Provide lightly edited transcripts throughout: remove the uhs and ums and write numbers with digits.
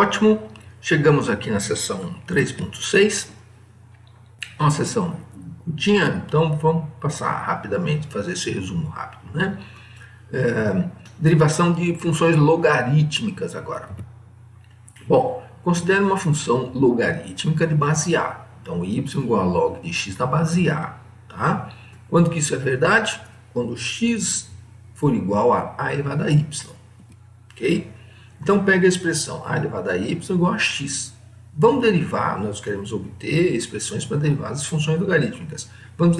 Ótimo, chegamos aqui na seção 3.6, uma seção curtinha, então vamos passar rapidamente, fazer esse resumo rápido, né? Derivação de funções logarítmicas agora. Bom, considere uma função logarítmica de base A. Então, y igual a log de x na base A. Tá? Quando que isso é verdade? Quando x for igual a elevado a y. Ok? Então, pega a expressão a elevado a y igual a x. Vamos derivar, nós queremos obter expressões para derivar as funções logarítmicas. Vamos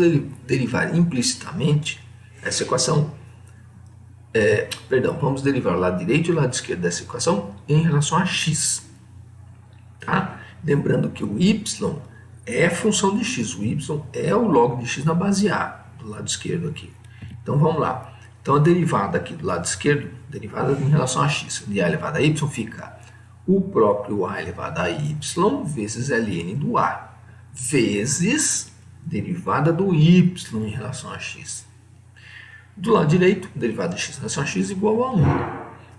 derivar implicitamente essa equação. Vamos derivar o lado direito e o lado esquerdo dessa equação em relação a x. Tá? Lembrando que o y é função de x, o y é o log de x na base A, do lado esquerdo aqui. Então vamos lá. Então a derivada aqui do lado esquerdo, derivada em relação a x, de a elevado a y, fica o próprio a elevado a y vezes ln do a, vezes derivada do y em relação a x. Do lado direito, derivada de x em relação a x igual a 1.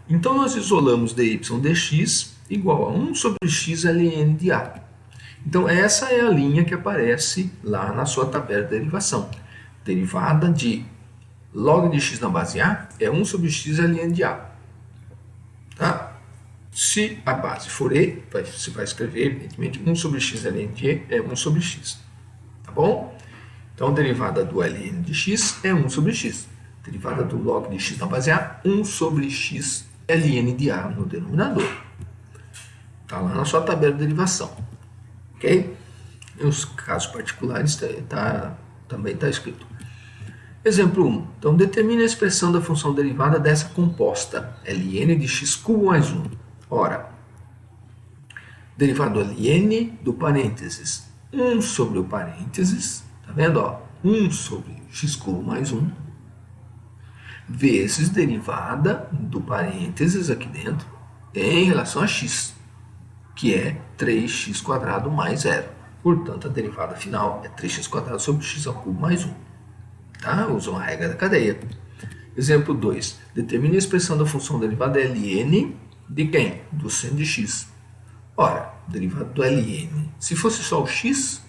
Então nós isolamos dy dx igual a 1 sobre x ln de a. Então essa é a linha que aparece lá na sua tabela de derivação. Derivada de log de x na base A é 1 sobre x ln de a. Tá? Se a base for E, você vai escrever, evidentemente, 1 sobre x ln de E é 1 sobre x. Tá bom? Então a derivada do ln de x é 1 sobre x. Derivada do log de x na base A, 1 sobre x ln de a no denominador. Está lá na sua tabela de derivação. Ok? Nos casos particulares também está escrito. Exemplo 1. Então, determine a expressão da função derivada dessa composta, ln de x cubo mais 1. Ora, derivado ln do parênteses 1 sobre o parênteses, tá vendo? Ó? 1 sobre x cubo mais 1, vezes derivada do parênteses aqui dentro em relação a x, que é 3x² mais 0. Portanto, a derivada final é 3x² sobre x ao cubo mais 1. Tá? Usam a regra da cadeia. Exemplo 2. Determine a expressão da função derivada ln de quem? Do seno de x. Ora, derivada do ln. Se fosse só o x,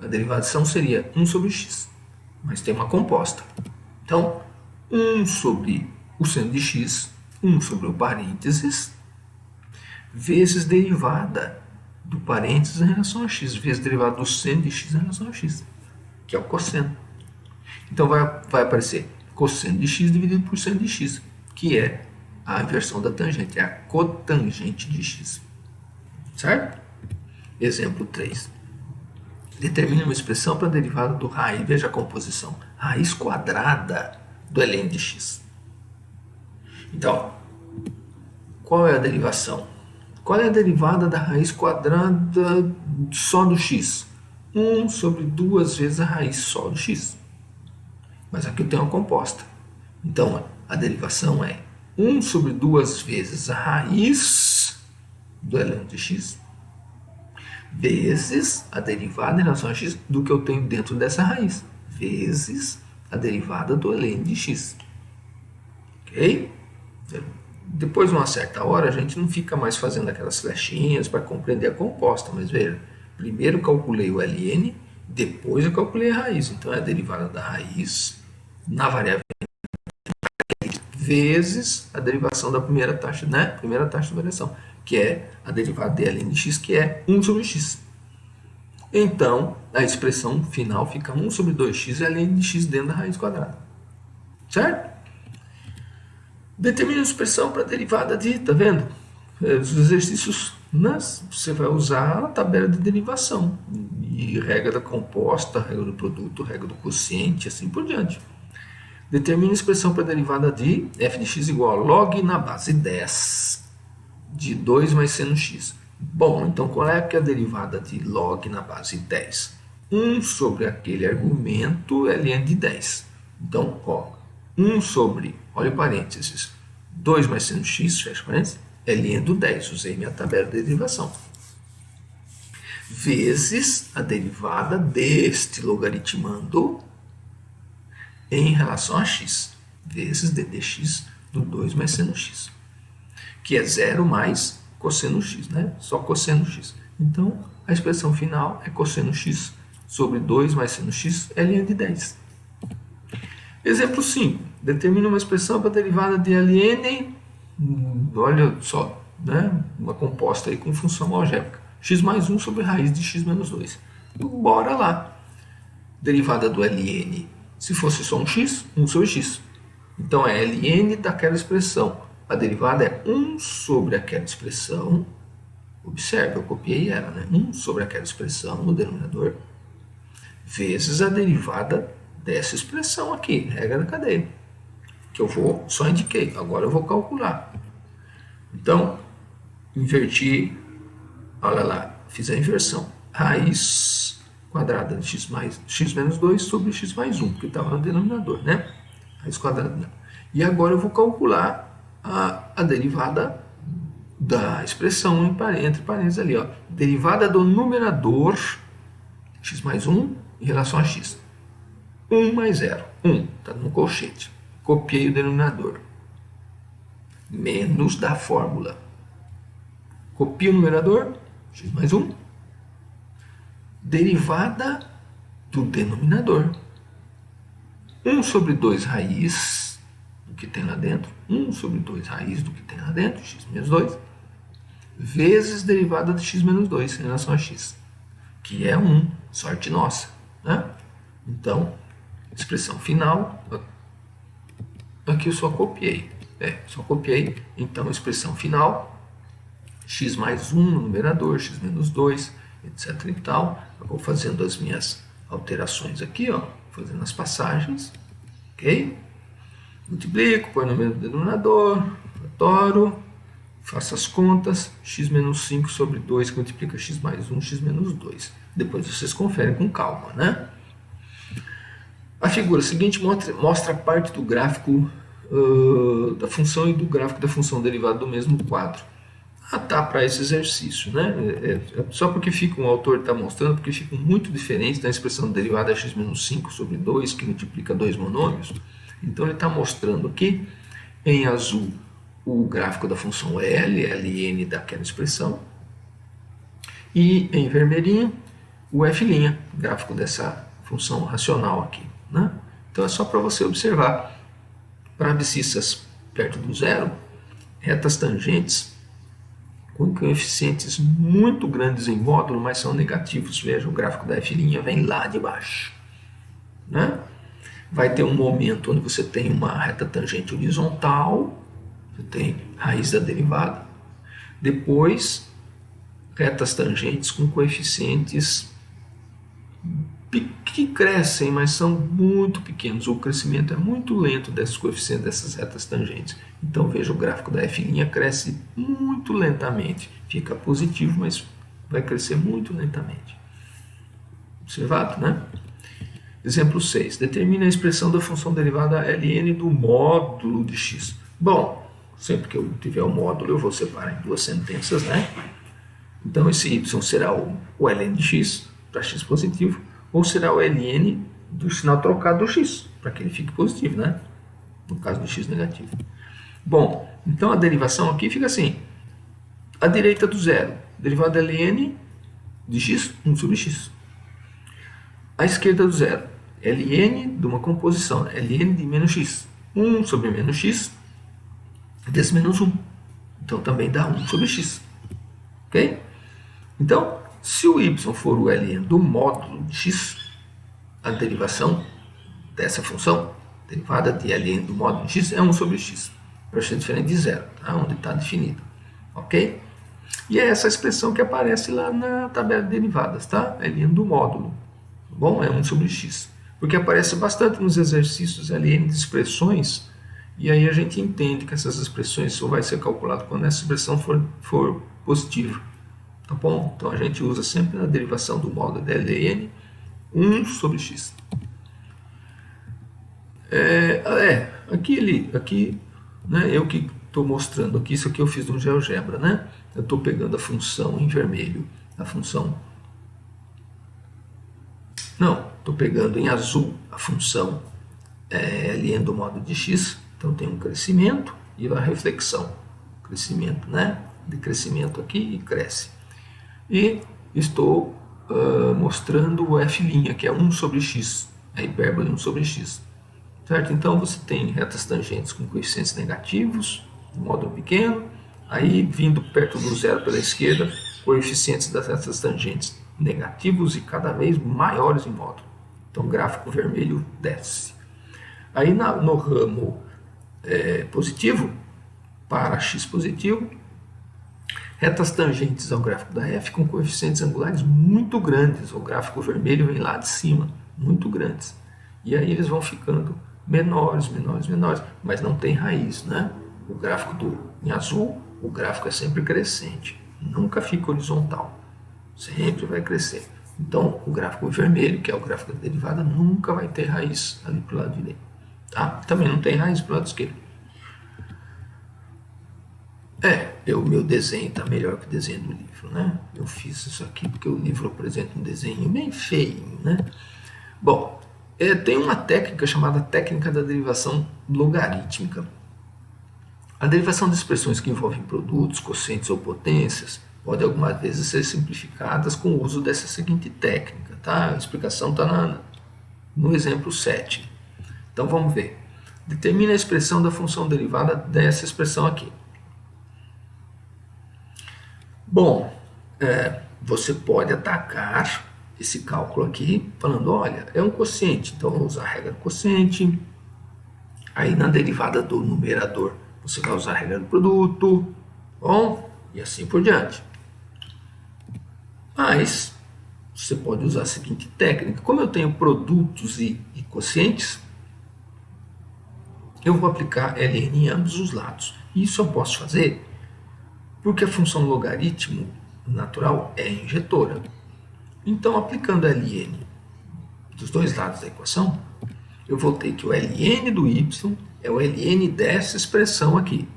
a derivação seria 1 sobre x. Mas tem uma composta. Então, 1 sobre o seno de x, 1 sobre o parênteses, vezes derivada do parênteses em relação a x, vezes derivada do seno de x em relação a x, que é o cosseno. Então vai aparecer cosseno de x dividido por seno de x, que é a inversão da tangente, é a cotangente de x. Certo? Exemplo 3. Determine uma expressão para a derivada do raiz, veja a composição, raiz quadrada do ln de x. Então, qual é a derivação? Qual é a derivada da raiz quadrada só do x? 1 sobre 2 vezes a raiz só do x. Mas aqui eu tenho uma composta. Então, a derivação é 1 sobre 2 vezes a raiz do ln de x, vezes a derivada em relação a x do que eu tenho dentro dessa raiz, vezes a derivada do ln de x. Ok? Depois de uma certa hora, a gente não fica mais fazendo aquelas flechinhas para compreender a composta, mas veja, primeiro calculei o ln, depois eu calculei a raiz. Então, é a derivada da raiz na variável vezes a derivação da primeira taxa, né? Primeira taxa de variação, que é a derivada de ln de x, que é 1 sobre x. Então, a expressão final fica 1 sobre 2x ln de x dentro da raiz quadrada. Certo? Determine a expressão para a derivada de, tá vendo? Os exercícios, né? Você vai usar a tabela de derivação. E regra da composta, regra do produto, regra do quociente, assim por diante. Determine a expressão para a derivada de f de x igual a log na base 10 de 2 mais seno x. Bom, então qual é que é a derivada de log na base 10? 1 sobre aquele argumento ln de 10. Então, ó, 1 sobre, olha o parênteses, 2 mais seno x, fecha parênteses, ln do 10. Usei minha tabela de derivação. Vezes a derivada deste logaritmando em relação a x, vezes d dx do 2 mais seno x, que é 0 mais cosseno x, né? Só cosseno x. Então, a expressão final é cosseno x sobre 2 mais seno x, ln de 10. Exemplo 5. Determina uma expressão para a derivada de ln, olha só, né? Uma composta aí com função algébrica. X mais 1 sobre raiz de x menos 2. Bora lá. Derivada do ln, se fosse só um x, 1 sobre x. Então é ln daquela expressão. A derivada é 1 sobre aquela expressão. Observe, eu copiei ela, né? 1 sobre aquela expressão no denominador, vezes a derivada dessa expressão aqui, regra da cadeia. Que eu só indiquei, agora eu vou calcular. Então, inverti, olha lá, fiz a inversão. Raiz quadrada de x menos 2 sobre x mais 1, porque estava no denominador, né? Raiz quadrada. E agora eu vou calcular a derivada da expressão entre parênteses ali, ó. Derivada do numerador, x mais 1, em relação a x. 1 mais 0. 1, está no colchete. Copiei o denominador. Menos da fórmula. Copio o numerador, x mais 1. Derivada do denominador. 1 sobre 2 raiz do que tem lá dentro. 1 sobre 2 raiz do que tem lá dentro, x menos 2. Vezes derivada de x menos 2 em relação a x. Que é 1. Sorte nossa, né? Então, expressão final, aqui eu só copiei. Só copiei. Então, expressão final, x mais 1 no numerador, x menos 2, etc. e tal. Eu vou fazendo as minhas alterações aqui, ó, fazendo as passagens, ok? Multiplico, põe o número do denominador, adoro, faço as contas, x menos 5 sobre 2, que multiplica x mais 1, x menos 2. Depois vocês conferem com calma, né? A figura seguinte mostra a parte do gráfico da função e do gráfico da função derivada do mesmo quadro. Tá para esse exercício, né? Só porque o autor está mostrando, porque ficam muito diferentes da expressão derivada x menos 5 sobre 2, que multiplica dois monômios. Então ele está mostrando aqui, em azul, o gráfico da função ln daquela expressão, e em vermelhinho, o f', gráfico dessa função racional aqui, né? Então é só para você observar. Para abscissas perto do zero, retas tangentes com coeficientes muito grandes em módulo, mas são negativos. Veja, o gráfico da f' vem lá de baixo, né? Vai ter um momento onde você tem uma reta tangente horizontal, você tem raiz da derivada. Depois, retas tangentes com coeficientes que crescem, mas são muito pequenos. O crescimento é muito lento desses coeficientes, dessas retas tangentes. Então, veja, o gráfico da f' cresce muito lentamente. Fica positivo, mas vai crescer muito lentamente. Observado, né? Exemplo 6. Determina a expressão da função derivada ln do módulo de x. Bom, sempre que eu tiver o módulo, eu vou separar em duas sentenças, né? Então, esse y será o ln de x, para x positivo, ou será o ln do sinal trocado do x, para que ele fique positivo, né? No caso do x negativo. Bom, então a derivação aqui fica assim. À direita do zero, derivada ln de x, 1 sobre x. À esquerda do zero, ln de uma composição, ln de menos x. 1 sobre menos x, desse menos 1. Então também dá 1 sobre x. Ok? Então, se o y for o ln do módulo de x, a derivação dessa função, derivada de ln do módulo de x, é 1 sobre x. Para ser diferente de zero, tá? Onde está definido. Ok? E é essa expressão que aparece lá na tabela de derivadas, tá? ln do módulo. Bom, é 1 sobre x. Porque aparece bastante nos exercícios ln de expressões, e aí a gente entende que essas expressões só vai ser calculado quando essa expressão for positiva. Tá bom? Então a gente usa sempre na derivação do módulo de ln 1 sobre x. Aqui, né, eu que estou mostrando aqui, isso aqui eu fiz no GeoGebra, né? Eu estou pegando a função em vermelho, a função... Não, estou pegando em azul a função ln do módulo de x, então tem um crescimento e uma reflexão. Crescimento, né? de crescimento aqui e cresce. E estou mostrando o f', que é 1 sobre x, a hipérbole 1 sobre x. Certo? Então você tem retas tangentes com coeficientes negativos, módulo pequeno, aí vindo perto do zero pela esquerda, coeficientes das retas tangentes negativos e cada vez maiores em módulo. Então o gráfico vermelho desce. Aí no ramo positivo, para x positivo, retas tangentes ao gráfico da f com coeficientes angulares muito grandes. O gráfico vermelho vem lá de cima, muito grandes. E aí eles vão ficando menores, mas não tem raiz, né? O gráfico em azul, o gráfico é sempre crescente, nunca fica horizontal, sempre vai crescer. Então, o gráfico vermelho, que é o gráfico da derivada, nunca vai ter raiz ali para o lado direito. Tá? Também não tem raiz para o lado esquerdo. O meu desenho está melhor que o desenho do livro, né? Eu fiz isso aqui porque o livro apresenta um desenho bem feio, né? Bom, tem uma técnica chamada técnica da derivação logarítmica. A derivação de expressões que envolvem produtos, quocientes ou potências pode algumas vezes ser simplificadas com o uso dessa seguinte técnica, tá? A explicação está no exemplo 7. Então vamos ver. Determina a expressão da função derivada dessa expressão aqui. Bom, você pode atacar esse cálculo aqui falando, olha, é um quociente, então vou usar a regra do quociente. Aí na derivada do numerador você vai usar a regra do produto, bom, e assim por diante. Mas você pode usar a seguinte técnica. Como eu tenho produtos e quocientes, eu vou aplicar ln em ambos os lados. Isso eu posso fazer porque a função logaritmo natural é injetora. Então, aplicando ln dos dois lados da equação, eu vou ter que o ln do y é o ln dessa expressão aqui,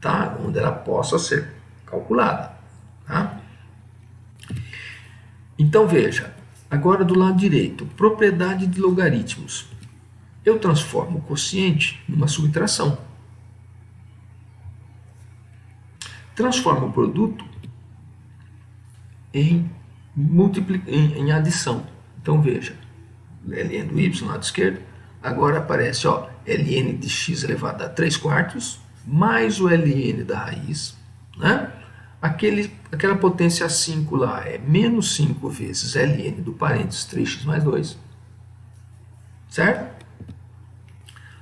tá? Onde ela possa ser calculada. Tá? Então, veja, agora do lado direito, propriedade de logaritmos. Eu transformo o quociente numa subtração. Transformo o produto em adição. Então, veja, ln do y, lado esquerdo, agora aparece ln de x elevado a 3/4, mais o ln da raiz, né? Aquela potência 5 lá é menos 5 vezes ln do parênteses 3x mais 2, certo?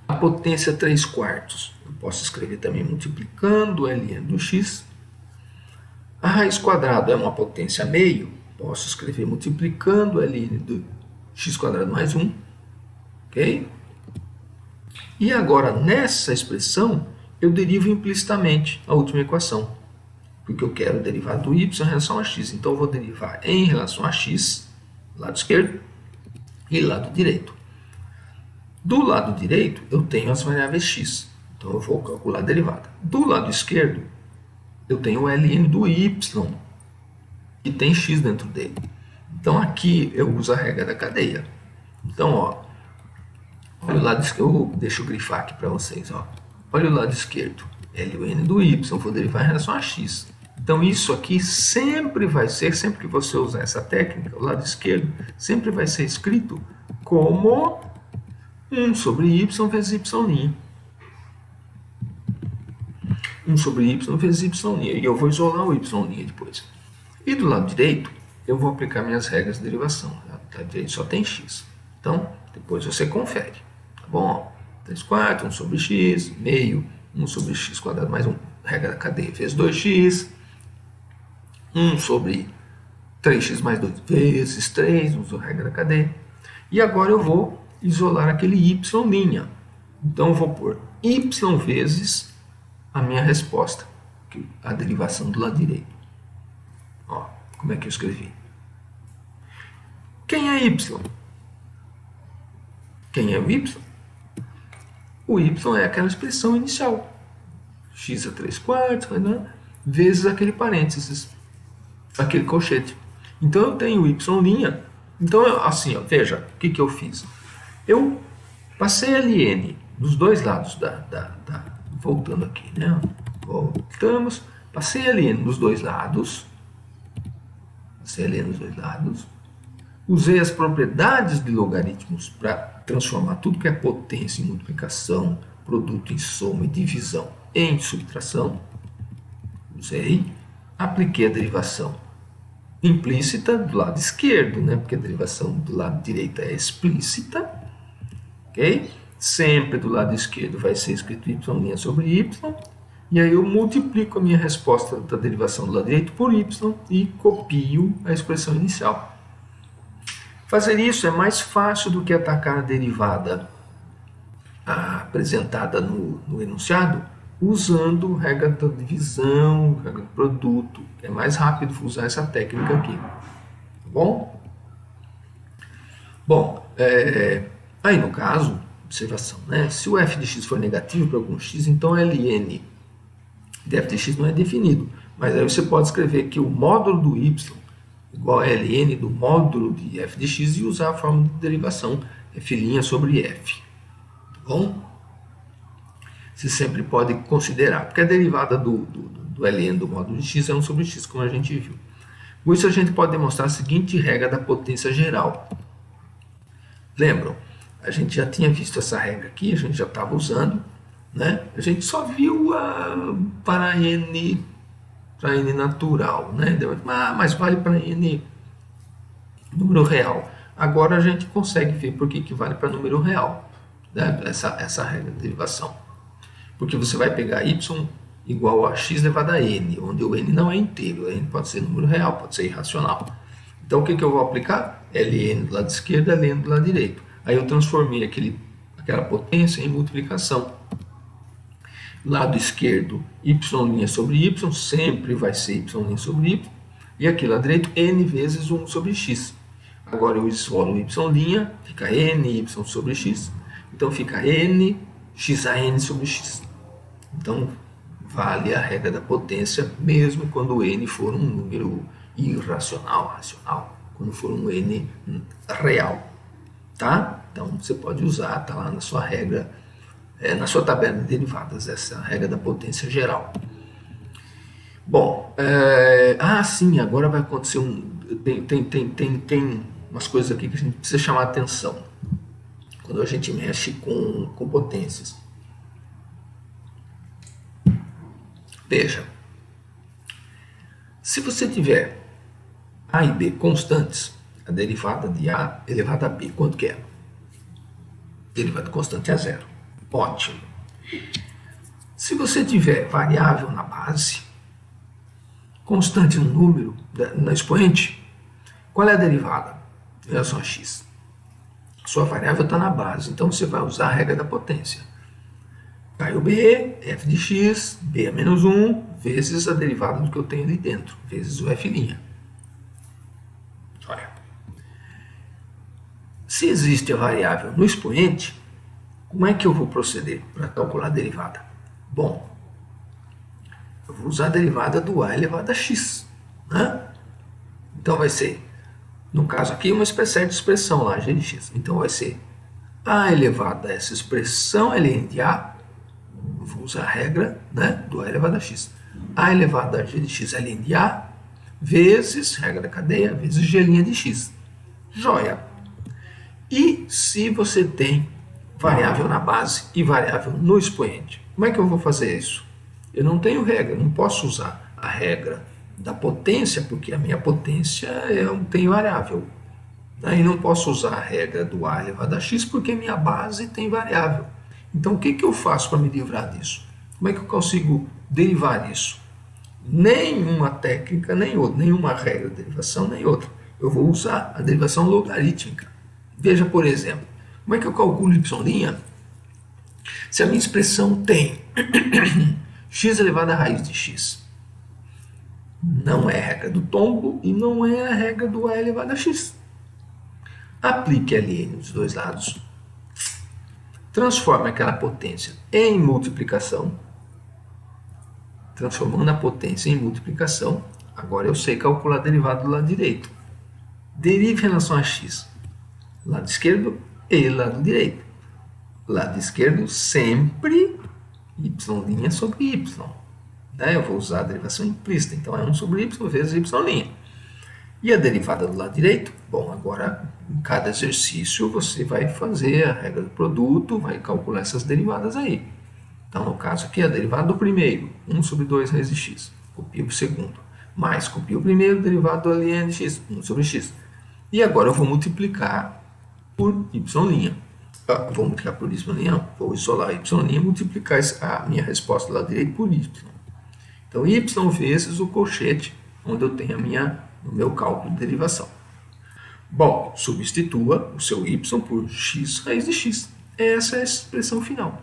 A potência 3/4, eu posso escrever também multiplicando ln do x. A raiz quadrada é uma potência meio, posso escrever multiplicando ln do x² mais 1, ok? E agora, nessa expressão, eu derivo implicitamente a última equação, porque eu quero derivar do y em relação a x. Então, eu vou derivar em relação a x, lado esquerdo, e lado direito. Do lado direito, eu tenho as variáveis x, então eu vou calcular a derivada. Do lado esquerdo, eu tenho o ln do y, que tem x dentro dele. Então, aqui eu uso a regra da cadeia. Então, olha o lado esquerdo, deixa eu grifar aqui para vocês. Olha o lado esquerdo, ln do y, vou derivar em relação a x. Então, isso aqui sempre vai ser, sempre que você usar essa técnica, o lado esquerdo sempre vai ser escrito como 1 sobre y vezes y'. 1 sobre y vezes y'. E eu vou isolar o y' depois. E do lado direito, eu vou aplicar minhas regras de derivação. Do lado direito só tem x. Então, depois você confere. Tá bom? 3/4, 1 sobre x, meio, 1 sobre x² mais 1, regra da cadeia, vezes 2x. 1 sobre 3x mais 2 vezes 3, uso a regra da cadeia. E agora eu vou isolar aquele y'. Então, eu vou pôr y vezes a minha resposta, a derivação do lado direito. Como é que eu escrevi? Quem é y? Quem é o y? O y é aquela expressão inicial. X a 3/4, né? Vezes aquele parênteses, aquele colchete. Então, eu tenho y'. Então, assim, veja, o que eu fiz? Eu passei ln dos dois lados voltando aqui, né? Voltamos Passei a ln nos dois lados. Usei as propriedades de logaritmos para transformar tudo que é potência em multiplicação, produto em soma e divisão em subtração. Usei. Apliquei a derivação implícita do lado esquerdo, né? Porque a derivação do lado direito é explícita. Ok? Sempre do lado esquerdo vai ser escrito y' sobre y. E aí eu multiplico a minha resposta da derivação do lado direito por y e copio a expressão inicial. Fazer isso é mais fácil do que atacar a derivada apresentada no enunciado, usando regra da divisão, regra do produto. É mais rápido usar essa técnica aqui. Tá bom? Bom, aí no caso, observação, né? Se o f de x for negativo para algum x, então ln de f de x não é definido. Mas aí você pode escrever que o módulo do y igual a ln do módulo de f de x e usar a fórmula de derivação f' sobre f. Tá bom? Você sempre pode considerar, porque a derivada do ln do módulo de x é 1 sobre x, como a gente viu. Com isso a gente pode demonstrar a seguinte regra da potência geral. Lembram? A gente já tinha visto essa regra aqui, a gente já estava usando, né? A gente só viu para n natural, né? Mas vale para n número real. Agora a gente consegue ver por que vale para número real, né? Essa regra de derivação. Porque você vai pegar y igual a x elevado a n, onde o n não é inteiro, o n pode ser número real, pode ser irracional. Então o que eu vou aplicar? ln do lado esquerdo, ln do lado direito. Aí eu transformei aquela potência em multiplicação. Lado esquerdo, y' sobre y, sempre vai ser y' sobre y. E aqui, lado direito, n vezes 1 sobre x. Agora eu isolo y', fica ny sobre x. Então fica n x a n sobre x. Então vale a regra da potência, mesmo quando o n for um número irracional, racional, quando for um n real. Tá? Então você pode usar, tá lá na sua regra, na sua tabela de derivadas, essa regra da potência geral. Bom, sim, agora vai acontecer tem umas coisas aqui que a gente precisa chamar atenção quando a gente mexe com potências. Veja, se você tiver a e b constantes, a derivada de a elevado a b, quanto que é? Derivada constante é zero. Ótimo. Se você tiver variável na base, constante no número, no expoente, qual é a derivada em relação a x? Sua variável está na base, então você vai usar a regra da potência. Caiu b, f de x, b a menos 1, vezes a derivada do que eu tenho ali dentro, vezes o f'. Olha. Se existe a variável no expoente, como é que eu vou proceder para calcular a derivada? Bom, eu vou usar a derivada do a elevado a x. Né? Então vai ser, no caso aqui, uma espécie de expressão lá, g de x. Então vai ser a elevado a essa expressão ln de a, eu vou usar a regra, né, do a elevado a x. A elevado a g de x ln de a, vezes, regra da cadeia, vezes g' de x. Joia! E se você tem variável na base e variável no expoente, como é que eu vou fazer isso? Eu não tenho regra, não posso usar a regra da potência, porque a minha potência tem variável. E não posso usar a regra do a elevado a x, porque minha base tem variável. Então, o que eu faço para me livrar disso? Como é que eu consigo derivar isso? Nenhuma técnica, nem outra, nenhuma regra de derivação, nem outra. Eu vou usar a derivação logarítmica. Veja, por exemplo, como é que eu calculo y'? Se a minha expressão tem x elevado à raiz de x, não é a regra do tombo e não é a regra do a elevado a x. Aplique ln dos dois lados. Transforme aquela potência em multiplicação. Transformando a potência em multiplicação, agora eu sei calcular a derivada do lado direito. Derive em relação a x. Lado esquerdo e lado direito. Lado esquerdo sempre y' sobre y. né? Eu vou usar a derivação implícita, então é 1 sobre y vezes y'. E a derivada do lado direito? Bom, agora em cada exercício você vai fazer a regra do produto, vai calcular essas derivadas aí. Então, no caso aqui, a derivada do primeiro, 1 sobre 2 raiz de x, copio o segundo, mais copio o primeiro, derivado do ln de x, 1 sobre x. E agora eu vou multiplicar por y'. Vou multiplicar por y', não. Vou isolar y' e multiplicar a minha resposta do lado direito por y. Então, y vezes o colchete, onde eu tenho o meu cálculo de derivação. Bom, substitua o seu y por x raiz de x. Essa é a expressão final.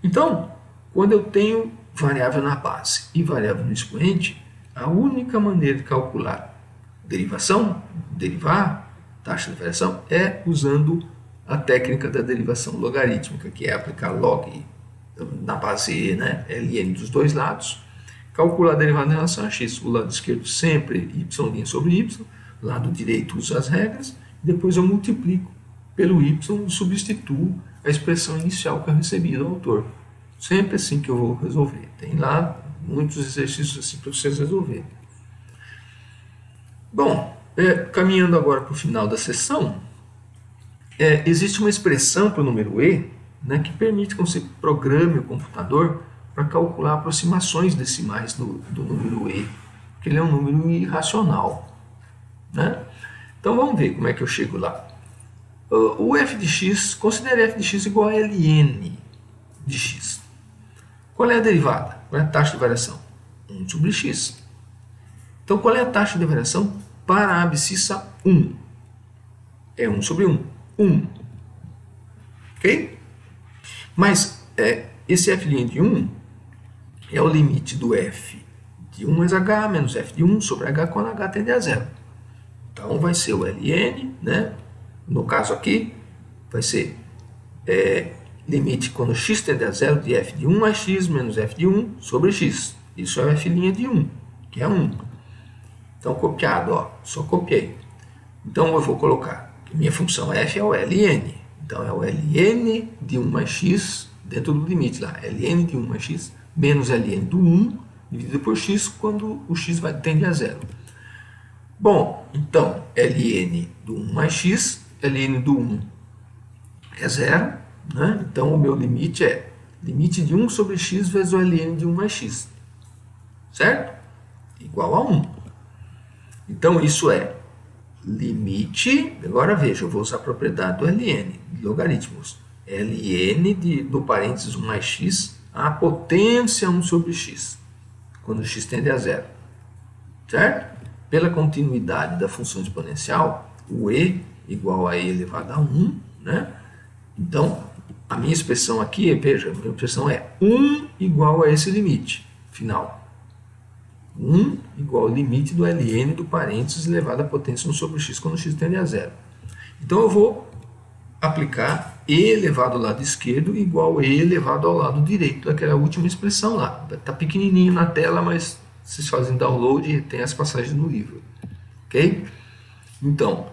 Então, quando eu tenho variável na base e variável no expoente, a única maneira de calcular derivação, derivar taxa de variação, é usando a técnica da derivação logarítmica, que é aplicar log na base e, né, ln dos dois lados, calcular a derivada em relação a x. O lado esquerdo sempre y' sobre y, o lado direito usa as regras, depois eu multiplico pelo y e substituo a expressão inicial que eu recebi do autor. Sempre assim que eu vou resolver. Tem lá muitos exercícios assim para vocês resolverem. Bom, caminhando agora para o final da sessão, existe uma expressão para o número e, né, que permite que você programe o computador para calcular aproximações decimais do número e, porque ele é um número irracional, né? Então vamos ver como é que eu chego lá. O f de x, considere f de x igual a ln de x. Qual é a derivada? Qual é a taxa de variação? 1 sobre x. Então qual é a taxa de variação para a abscissa 1? É 1 sobre 1. 1. Ok? Mas esse f' de 1 é o limite do f de 1 mais h menos f de 1 sobre h quando h tende a 0. Então vai ser o ln, né? No caso aqui, vai ser limite quando x tende a 0 de f de 1 mais x menos f de 1 sobre x. Isso é o f' de 1, que é 1. Então, copiado, ó, só copiei. Então, eu vou colocar que minha função f é o ln. Então, é o ln de 1 mais x dentro do limite lá. ln de 1 mais x menos ln do 1 dividido por x quando o x tende a 0. Bom, então, ln do 1 mais x, ln do 1 é 0, né? Então o meu limite é limite de 1 sobre x vezes o ln de 1 mais x, certo? Igual a 1. Então isso é limite, agora veja, eu vou usar a propriedade do ln, de logaritmos, ln do parênteses 1 mais x, a potência 1 sobre x, quando x tende a 0, certo? Pela continuidade da função exponencial, o e igual a e elevado a 1, né? Então, a minha expressão aqui, veja, a minha expressão é 1 igual a esse limite final. 1 igual ao limite do ln do parênteses elevado à potência 1 sobre x quando x tende a 0. Então, eu vou aplicar e elevado ao lado esquerdo igual a e elevado ao lado direito, daquela última expressão lá. Está pequenininho na tela, mas vocês fazem download e tem as passagens no livro. Ok? Então,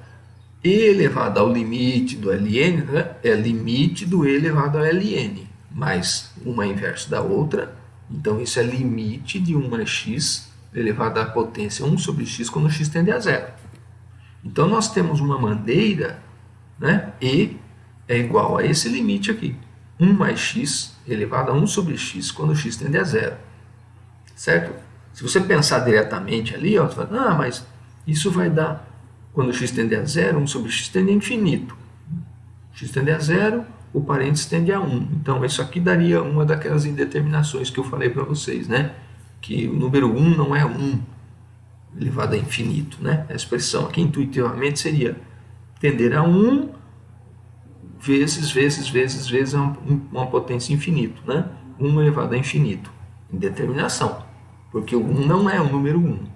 e elevado ao limite do ln, né, é limite do e elevado ao ln, mais uma inverso da outra. Então, isso é limite de 1 mais x elevado à potência 1 sobre x quando x tende a 0. Então, nós temos uma maneira, né, e é igual a esse limite aqui. 1 mais x elevado a 1 sobre x quando x tende a 0. Certo? Se você pensar diretamente ali, ó, você fala, mas isso vai dar, quando x tende a 0, 1 sobre x tende a infinito. X tende a 0, o parênteses tende a 1. Então, isso aqui daria uma daquelas indeterminações que eu falei para vocês, né? Que o número 1 não é 1 elevado a infinito, né? A expressão aqui, intuitivamente, seria tender a 1 vezes uma potência infinito, né? 1 elevado a infinito. Indeterminação. Porque o 1 não é o número 1,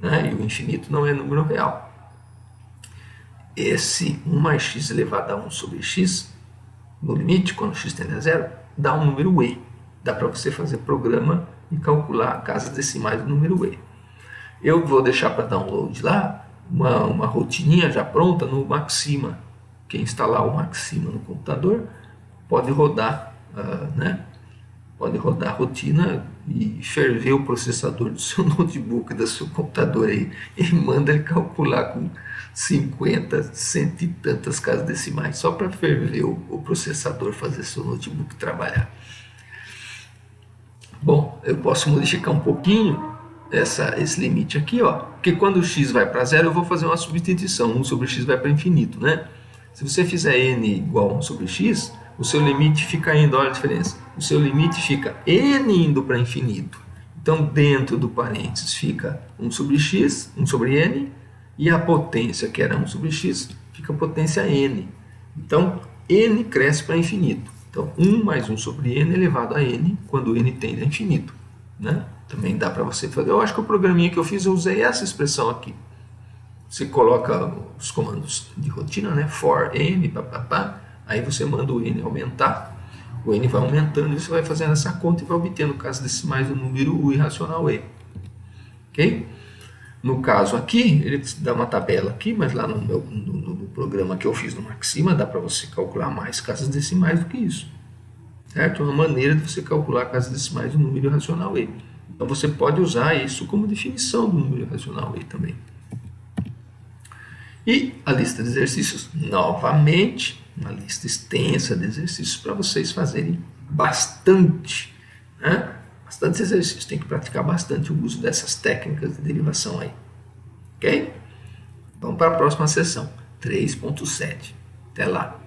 né? E o infinito não é número real. Esse 1 mais x elevado a 1 sobre x, no limite, quando x tende a 0, dá um número e. Dá para você fazer programa e calcular casas decimais do número e. Eu vou deixar para download lá uma rotininha já pronta no Maxima. Quem instalar o Maxima no computador pode rodar, né? pode rodar a rotina e ferver o processador do seu notebook, do seu computador aí, e manda ele calcular com 50, cento e tantas casas decimais, só para ferver o processador, fazer seu notebook trabalhar. Bom, eu posso modificar um pouquinho esse limite aqui, ó, porque quando o x vai para zero, eu vou fazer uma substituição, 1 sobre x vai para infinito, né? Se você fizer n igual a 1 sobre x, o seu limite fica indo, olha a diferença, o seu limite fica n indo para infinito. Então, dentro do parênteses fica 1 sobre x, 1 sobre n, e a potência, que era 1 sobre x, fica a potência n. Então, n cresce para infinito. Então, 1 mais 1 sobre n elevado a n, quando n tende a infinito, né? Também dá para você fazer. Eu acho que o programinha que eu fiz, eu usei essa expressão aqui. Você coloca os comandos de rotina, né? For n, papapá. Aí você manda o n aumentar. O n vai aumentando e você vai fazendo essa conta e vai obtendo casas decimais do número irracional e. Ok? No caso aqui, ele dá uma tabela aqui, mas lá no programa que eu fiz no Maxima, dá para você calcular mais casas decimais do que isso. Certo? É uma maneira de você calcular casas decimais do número irracional e. Então você pode usar isso como definição do número irracional e também. E a lista de exercícios, novamente, uma lista extensa de exercícios para vocês fazerem bastante, né? Bastante exercícios, tem que praticar bastante o uso dessas técnicas de derivação aí. Ok? Vamos para a próxima sessão, 3.7. Até lá.